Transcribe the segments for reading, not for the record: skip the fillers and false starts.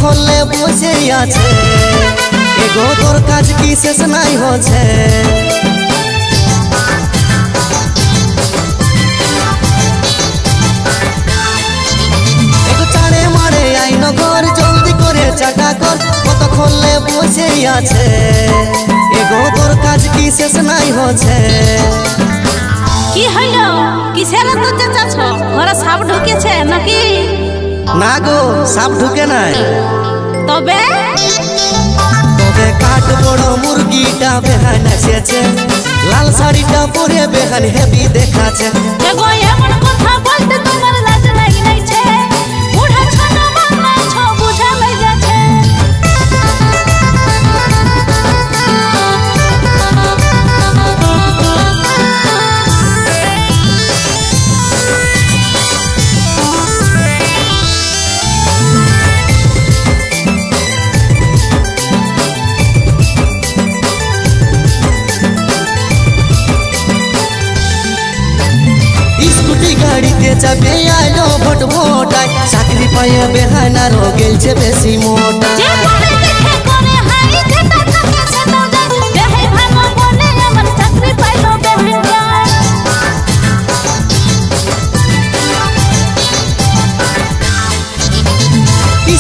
কতক্ষণে বসে আছে এগো তোর কাজ কি শেষ নাই হচ্ছে চাটা কর কতক্ষণে বসে আছে এগো তোর কাজ কি শেষ নাই হচ্ছে কি হইলো কিসের তো চেঁচাছ ঘরে সাপ ঢুকেছে নাকি না গো সাপ ঢুকে নাই তবে তবে কাঠ বড় মুরগিটা বেহান এসেছে লাল শাড়িটা পরে বেহান হেভি দেখাচ্ছে এগো এমন কথা বলতে তোমার লাজ লাগি নাইছে বুড়া ছোট বাংলা ছ বুঝা লই যাচ্ছে গাড়িতে যাবে আলো ভোট ভোটাই চাকরি পায়ে বেহানা রো গেলছে বেশি মোটা যে বলে দেখে করে হাই যেটা থাকে সেটা যায় বেহাই ভালো বলে আমার চাকরি পাইলো বেহাই যায়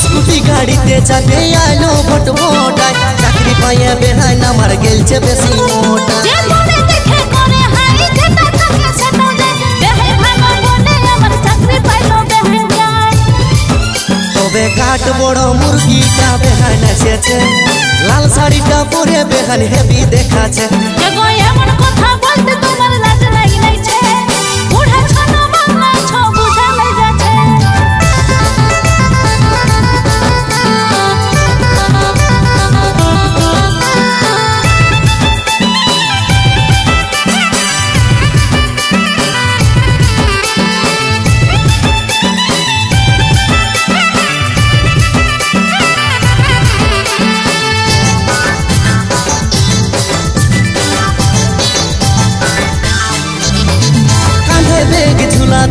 স্কুটি গাড়িতে যাবে আলো ভোট ভোটাই চাকরি পায়ে বেহানা মার গেলছে বেশি মোটা যে বলে দেখে করে হাই যেটা থাকে সেটা যায় বেহাই ভালো বলে আমার চাকরি পাইলো বেহাই যায় তবে কাঠ বড় মুরগিটা বেহান এসেছে লাল শাড়িটা পরে বেহান হেভি দেখাচ্ছে এগো এমন কথা বলতে তোমার লাজ লাগি নাইছে বুড়া ছোট বাংলা ছ বুঝা লই যাচ্ছে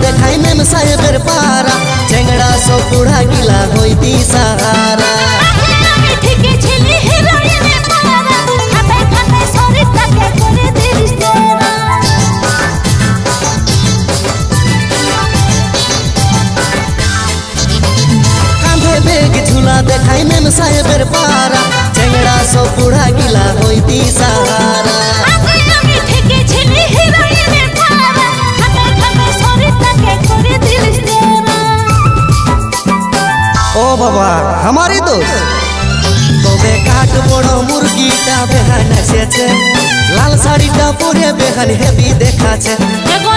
দেখাই মেম সাহেবের পারা চেংড়া সব বুড়া গিলা হইতি সাহারা আমি ঠিকই ছিলি হিরোইনে পারা খাতে খাতে শরীরটাকে করে দিস তোরা কাঁধে বেগ ঝুলা দেখাই মেম সাহেবের পারা চেংড়া সব বুড়া গিলা হইতি সাহারা আমি ঠিকই ছিলি হিরোইনে পারা খাতে খাতে শরীরটাকে করে দিস তোরা ও বাবা हमारी दोस्त তবে কাঠ বড় মুরগিটা বেহান এসেছে লাল শাড়িটা পরে বেহান হেভি দেখাচ্ছে এগো